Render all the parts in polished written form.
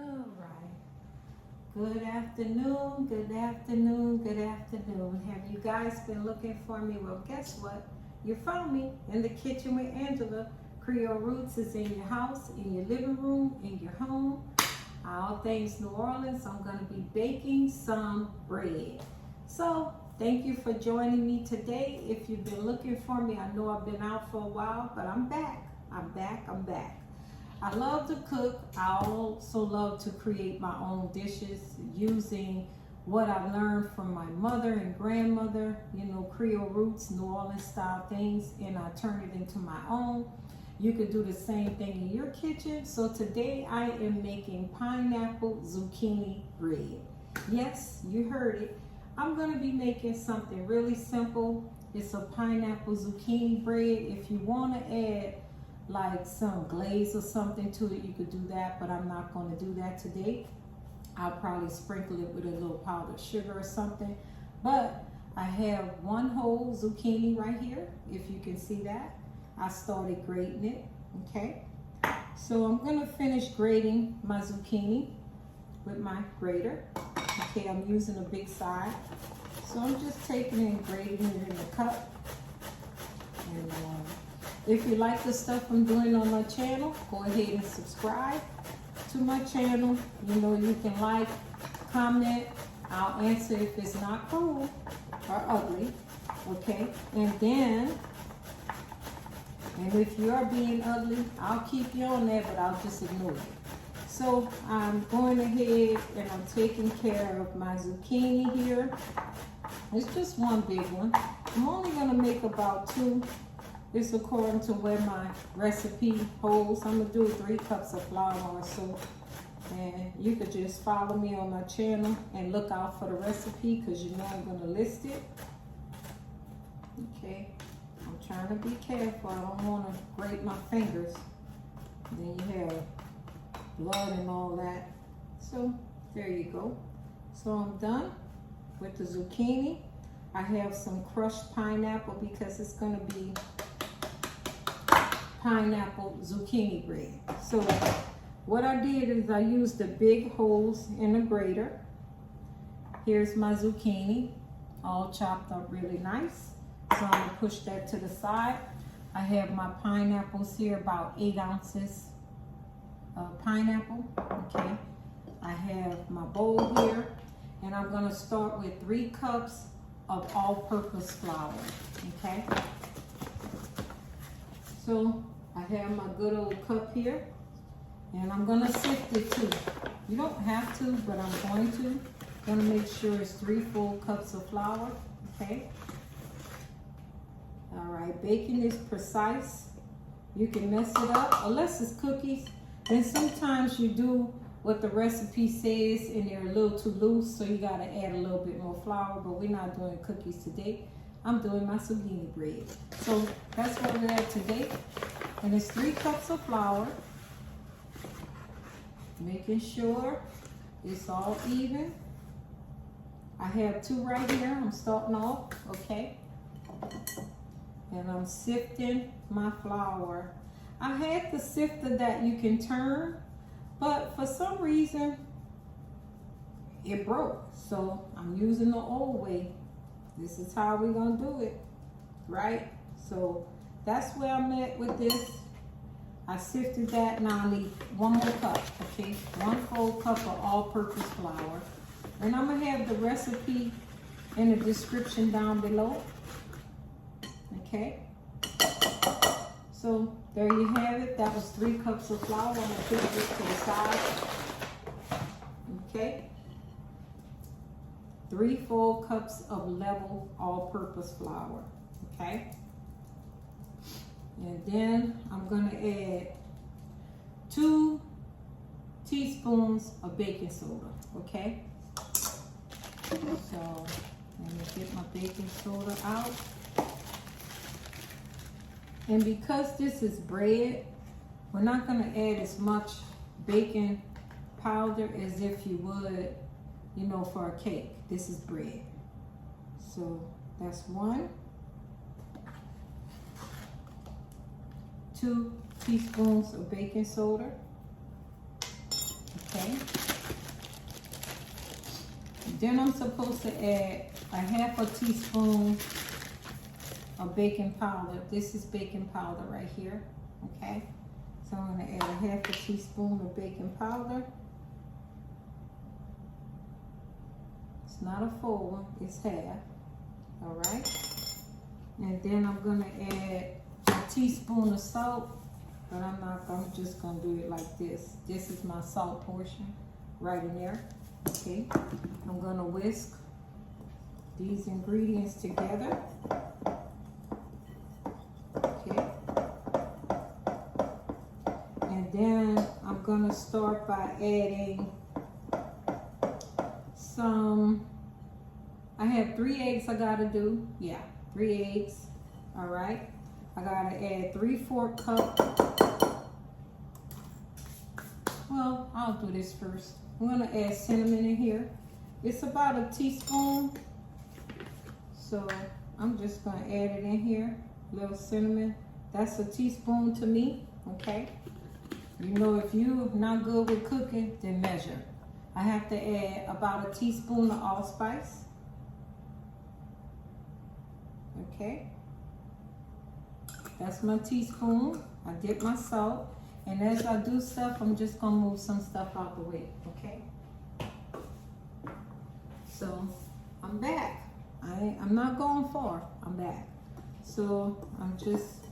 All right. Good afternoon, good afternoon, good afternoon. Have you guys been looking for me? Well, guess what? You found me in the kitchen with Angela. Creole Roots is in your house, in your living room, in your home. All things New Orleans. I'm going to be baking some bread. So, thank you for joining me today. If you've been looking for me, I know I've been out for a while, but I'm back. I'm back. I love to cook. I also love to create my own dishes using what I learned from my mother and grandmother, Creole Roots, New Orleans style things, and I turn it into my own. You could do the same thing in your kitchen. So today I am making pineapple zucchini bread. Yes, you heard it. I'm going to be making something really simple. It's a pineapple zucchini bread. If you want to add like some glaze or something to it, you could do that, but I'm not going to do that today. I'll probably sprinkle it with a little powdered sugar or something. But I have one whole zucchini right here, if you can see that. I started grating it, okay? So I'm going to finish grating my zucchini with my grater. Okay, I'm using a big side. So I'm just taking it and grating it in the cup. And if you like the stuff I'm doing on my channel, go ahead and subscribe to my channel. You can like, comment. I'll answer if it's not cool or ugly, okay? And if you are being ugly, I'll keep you on there, but I'll just ignore it. So I'm going ahead and I'm taking care of my zucchini here. It's just one big one. I'm only gonna make about 2. It's according to where my recipe holds. I'm gonna do 3 cups of flour or so. And you could just follow me on my channel and look out for the recipe because I'm gonna list it. Okay, I'm trying to be careful. I don't wanna grate my fingers. Then you have blood and all that. So there you go. So I'm done with the zucchini. I have some crushed pineapple because it's gonna be pineapple zucchini bread. So what I did is I used the big holes in the grater. Here's my zucchini, all chopped up really nice. So I'm gonna push that to the side. I have my pineapples here, about 8 ounces of pineapple, okay. I have my bowl here, and I'm gonna start with 3 cups of all-purpose flour, okay. So I have my good old cup here, and I'm gonna sift it too. You don't have to, but I'm going to. Gonna make sure it's 3 full cups of flour, okay? All right, baking is precise. You can mess it up, unless it's cookies. Then sometimes you do what the recipe says and they're a little too loose, so you gotta add a little bit more flour, but we're not doing cookies today. I'm doing my zucchini bread. So that's what we're at today. And it's 3 cups of flour. Making sure it's all even. I have 2 right here. I'm starting off, okay? And I'm sifting my flour. I had the sifter that you can turn, but for some reason it broke. So I'm using the old way. This is how we're gonna do it, right? So that's where I'm at with this. I sifted that. Now I need 1 more cup, okay? 1 full cup of all-purpose flour. And I'm gonna have the recipe in the description down below, okay? So there you have it. That was 3 cups of flour. I'm gonna put this to the side, okay? 3 full cups of level all-purpose flour, okay? And then I'm gonna add 2 teaspoons of baking soda, okay? So let me get my baking soda out. And because this is bread, we're not gonna add as much baking powder as if you would, for a cake. This is bread. So that's 1. 2 teaspoons of baking soda. Okay. Then I'm supposed to add a half a teaspoon of baking powder. This is baking powder right here. Okay. So I'm going to add a half a teaspoon of baking powder. It's not a full one, it's half. All right. And then I'm going to add a teaspoon of salt, but I'm just going to do it like this. This is my salt portion right in there. Okay. I'm going to whisk these ingredients together. Okay. And then I'm going to start by adding some, I have 3 eggs I got to do. Yeah, 3 eggs. All right. I got to add 3/4 cup. Well, I'll do this first. I'm going to add cinnamon in here. It's about a teaspoon. So I'm just going to add it in here. Little cinnamon. That's a teaspoon to me. Okay. You know, if you're not good with cooking, then measure. I have to add about a teaspoon of allspice. Okay. That's my teaspoon. I dip my salt. And as I do stuff, I'm just going to move some stuff out the way. Okay. So I'm back. I'm not going far. I'm back. So I'm just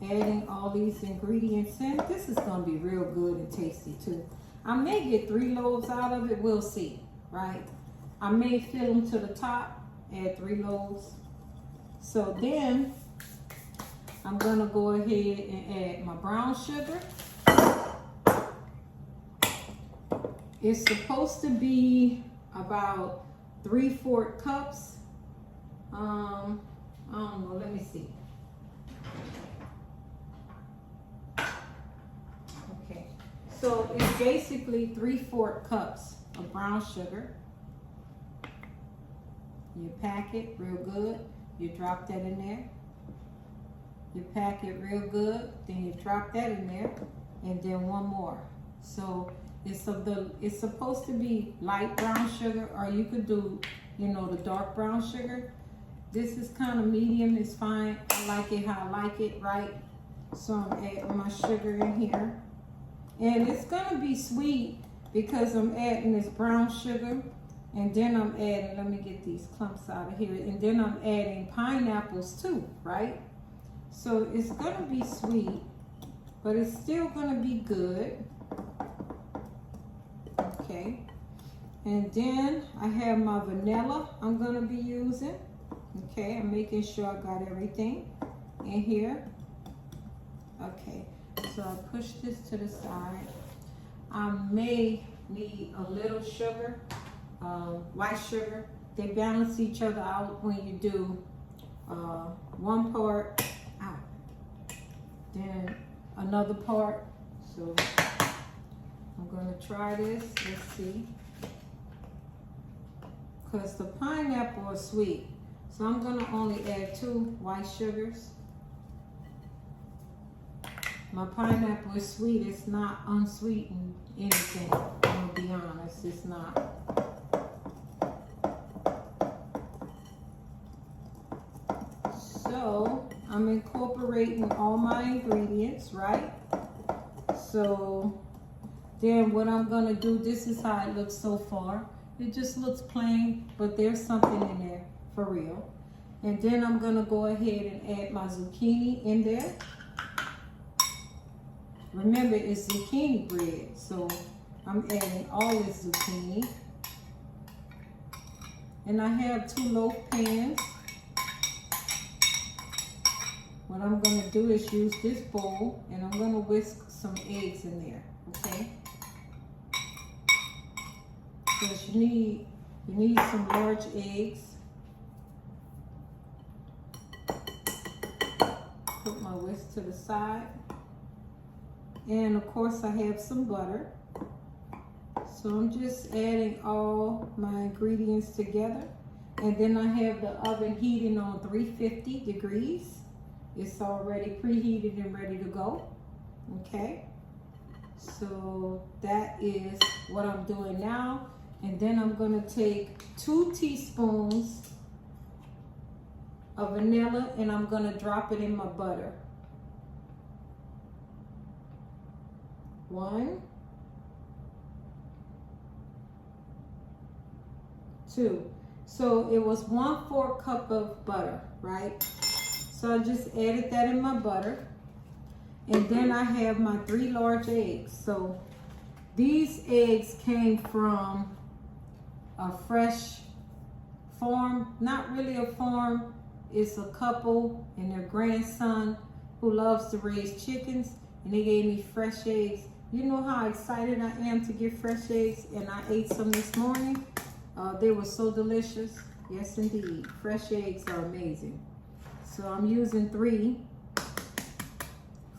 adding all these ingredients in. This is going to be real good and tasty too. I may get 3 loaves out of it. We'll see, right? I may fill them to the top, add 3 loaves. So then I'm going to go ahead and add my brown sugar. It's supposed to be about 3/4 cups. I don't know, let me see. Okay, so it's basically 3/4 cups of brown sugar. You pack it real good, you drop that in there. You pack it real good, then you drop that in there, and then 1 more. So it's supposed to be light brown sugar, or you could do, you know, the dark brown sugar. This is kind of medium, it's fine. I like it how I like it, right? So I'm adding my sugar in here. And it's gonna be sweet because I'm adding this brown sugar. And then I'm adding, let me get these clumps out of here. And then I'm adding pineapples too, right? So it's gonna be sweet, but it's still gonna be good. Okay. And then I have my vanilla I'm gonna be using. Okay, I'm making sure I got everything in here. Okay, so I push this to the side. I may need a little sugar, white sugar. They balance each other out when you do 1 part out, then another part. So I'm gonna try this, let's see. Because the pineapple is sweet. So I'm gonna only add 2 white sugars. My pineapple is sweet, it's not unsweetened anything. I'm gonna be honest, it's not. So I'm incorporating all my ingredients, right? So then what I'm gonna do, this is how it looks so far. It just looks plain, but there's something in there for real. And then I'm gonna go ahead and add my zucchini in there. Remember, it's zucchini bread, so I'm adding all this zucchini. And I have 2 loaf pans. What I'm gonna do is use this bowl, and I'm gonna whisk some eggs in there, okay? Because you need some large eggs. Put my whisk to the side. And of course I have some butter. So I'm just adding all my ingredients together. And then I have the oven heating on 350 degrees. It's already preheated and ready to go. Okay. So that is what I'm doing now. And then I'm gonna take 2 teaspoons of vanilla and I'm gonna drop it in my butter. 1, 2. So it was 1/4 cup of butter, right? So I just added that in my butter. And then I have my 3 large eggs. So these eggs came from a fresh farm, not really a farm. It's a couple and their grandson who loves to raise chickens, and they gave me fresh eggs. You know how excited I am to get fresh eggs, and I ate some this morning. They were so delicious. Yes, indeed. Fresh eggs are amazing. So I'm using 3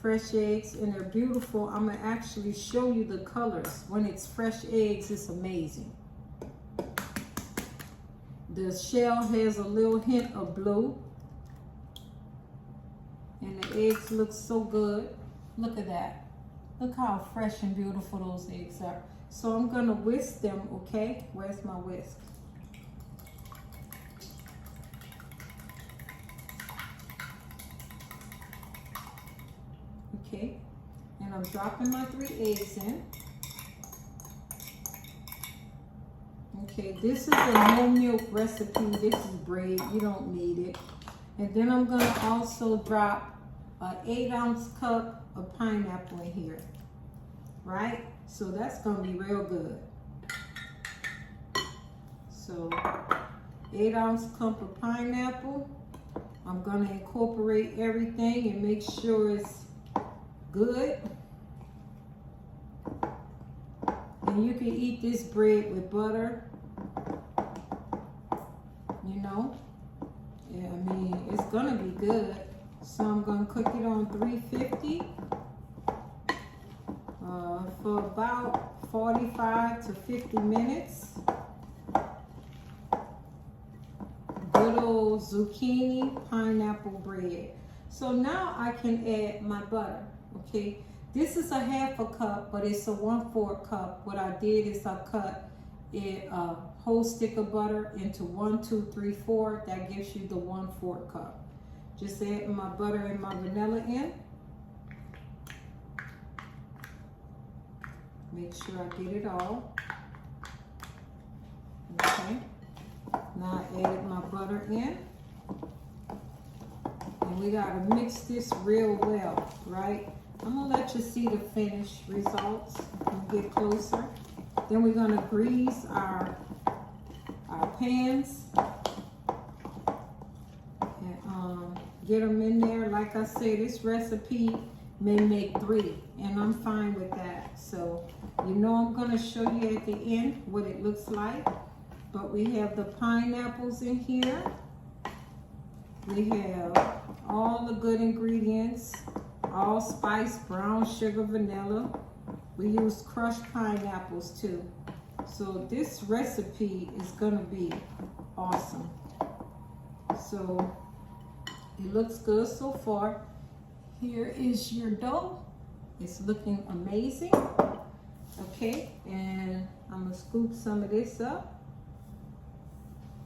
fresh eggs, and they're beautiful. I'm gonna actually show you the colors. When it's fresh eggs, it's amazing. The shell has a little hint of blue, and the eggs look so good. Look at that. Look how fresh and beautiful those eggs are. So I'm gonna whisk them, okay? Where's my whisk? Okay, and I'm dropping my 3 eggs in. Okay, this is a no milk recipe. This is bread, you don't need it. And then I'm gonna also drop an 8-ounce cup of pineapple in here, right? So that's gonna be real good. So 8-ounce cup of pineapple. I'm gonna incorporate everything and make sure it's good. And you can eat this bread with butter, you know. Yeah, I mean, it's gonna be good. So I'm gonna cook it on 350 for about 45 to 50 minutes. Good old zucchini pineapple bread. So now I can add my butter, okay? This is a 1/2 cup, but it's a 1/4 cup. What I did is I cut a whole stick of butter into 1, 2, 3, 4. That gives you the 1/4 cup. Just add my butter and my vanilla in. Make sure I get it all. Okay. Now I added my butter in. And we gotta mix this real well, right? I'm gonna let you see the finished results and get closer. Then we're gonna grease our pans and get them in there. Like I said, this recipe may make 3, and I'm fine with that. So you know I'm gonna show you at the end what it looks like. But we have the pineapples in here. We have all the good ingredients, allspice, brown sugar, vanilla. We use crushed pineapples too. So this recipe is gonna be awesome. So it looks good so far. Here is your dough. It's looking amazing. Okay, and I'm gonna scoop some of this up.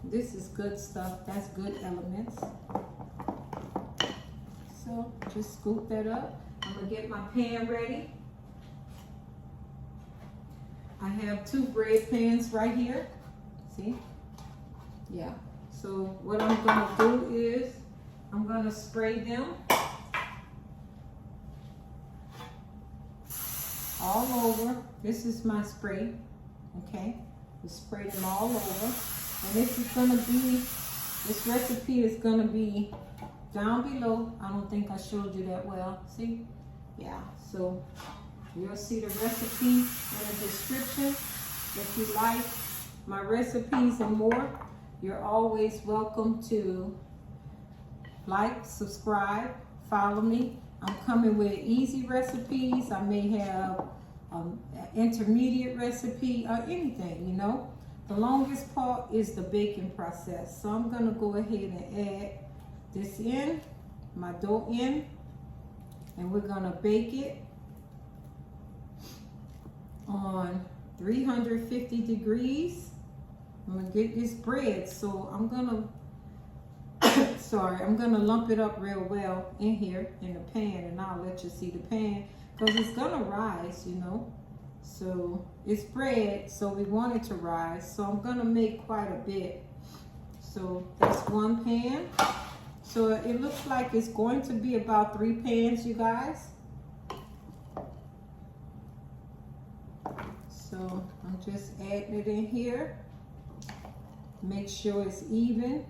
This is good stuff. That's good elements. So just scoop that up. I'm gonna get my pan ready. I have 2 bread pans right here. See? Yeah. So what I'm gonna do is I'm gonna spray them all over. This is my spray. Okay. Just spray them all over. And this recipe is gonna be down below. I don't think I showed you that well. See? Yeah, so you'll see the recipe in the description. If you like my recipes and more, you're always welcome to like, subscribe, follow me. I'm coming with easy recipes. I may have an intermediate recipe or anything, you know. The longest part is the baking process. So I'm gonna go ahead and add this in, my dough in, and we're gonna bake it on 350 degrees. I'm gonna get this bread, so I'm gonna I'm gonna lump it up real well in here in the pan, and I'll let you see the pan because it's gonna rise, you know. So it's bread, so we want it to rise. So I'm gonna make quite a bit. So that's one pan. So it looks like it's going to be about 3 pans, you guys. So I'm just adding it in here. Make sure it's even.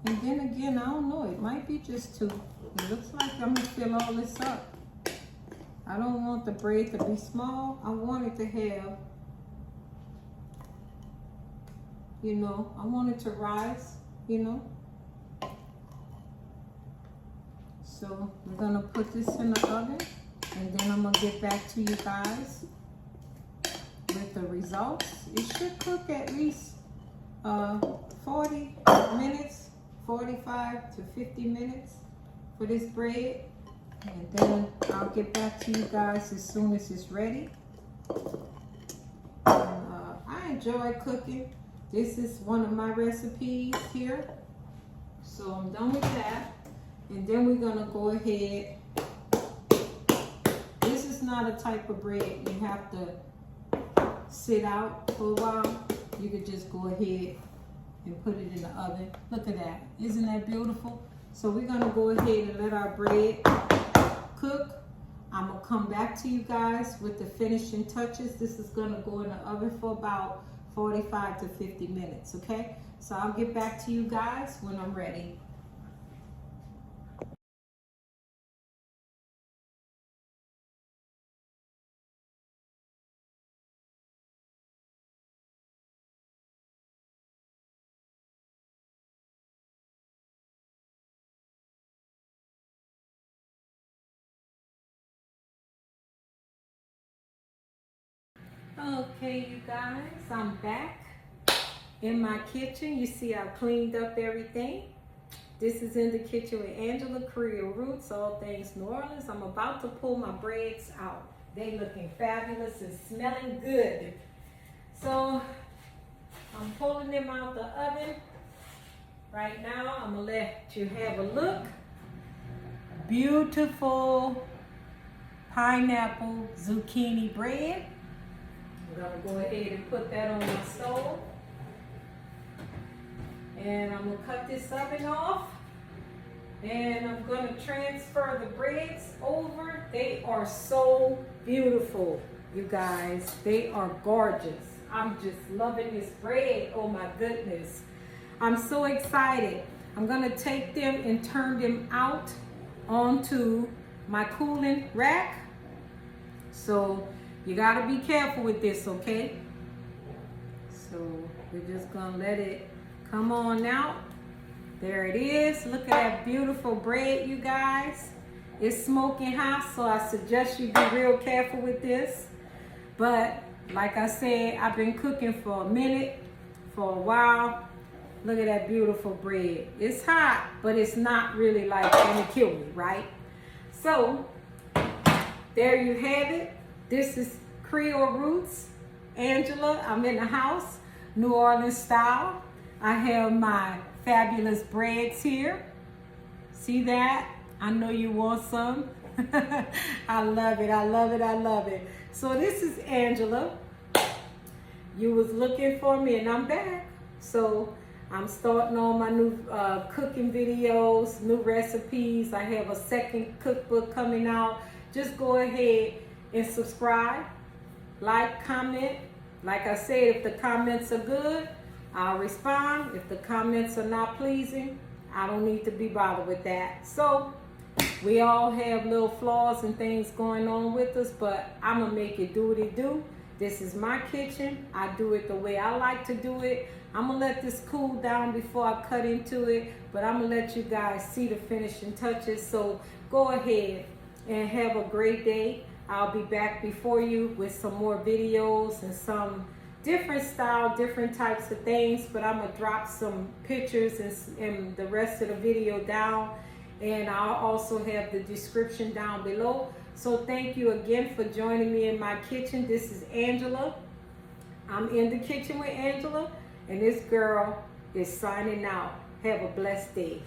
And then again, I don't know, it might be just 2. It looks like I'm gonna fill all this up. I don't want the bread to be small. I want it to have, you know, I want it to rise, you know. So we're gonna put this in the oven, and then I'm gonna get back to you guys with the results. It should cook at least 40 minutes, 45 to 50 minutes for this bread. And then I'll get back to you guys as soon as it's ready. And, I enjoy cooking. This is one of my recipes here. So I'm done with that. And then we're gonna go ahead. This is not a type of bread you have to sit out for a while. You could just go ahead and put it in the oven. Look at that. Isn't that beautiful? So we're gonna go ahead and let our bread cook. I'm gonna come back to you guys with the finishing touches. This is gonna go in the oven for about 45 to 50 minutes, okay? So I'll get back to you guys when I'm ready. Okay, you guys, I'm back in my kitchen. You see I've cleaned up everything. This is in the kitchen with Angela, Creole Roots, all things New Orleans. I'm about to pull my breads out. They looking fabulous and smelling good. So I'm pulling them out the oven. Right now, I'm gonna let you have a look. Beautiful pineapple zucchini bread. I'm gonna go ahead and put that on my stove. And I'm gonna cut this oven off. And I'm gonna transfer the breads over. They are so beautiful, you guys. They are gorgeous. I'm just loving this bread, oh my goodness. I'm so excited. I'm gonna take them and turn them out onto my cooling rack. So you gotta be careful with this, okay? So we're just gonna let it come on out. There it is. Look at that beautiful bread, you guys. It's smoking hot, so I suggest you be real careful with this. But like I said, I've been cooking for a minute, for a while. Look at that beautiful bread. It's hot, but it's not really like gonna kill me, right? So there you have it. This is Creole Roots, Angela. I'm in the house, New Orleans style. I have my fabulous breads here. See that? I know you want some. I love it, I love it, I love it. So this is Angela. You was looking for me and I'm back. So I'm starting on my new cooking videos, new recipes. I have a second cookbook coming out. Just go ahead and subscribe, like, comment. Like I said, if the comments are good, I'll respond. If the comments are not pleasing, I don't need to be bothered with that. So we all have little flaws and things going on with us, but I'm gonna make it do what it do. This is my kitchen. I do it the way I like to do it. I'm gonna let this cool down before I cut into it, but I'm gonna let you guys see the finishing touches. So go ahead and have a great day. I'll be back before you with some more videos and some different style, different types of things, but I'm gonna drop some pictures and the rest of the video down and I'll also have the description down below. So thank you again for joining me in my kitchen. This is Angela. I'm in the kitchen with Angela, and this girl is signing out. Have a blessed day.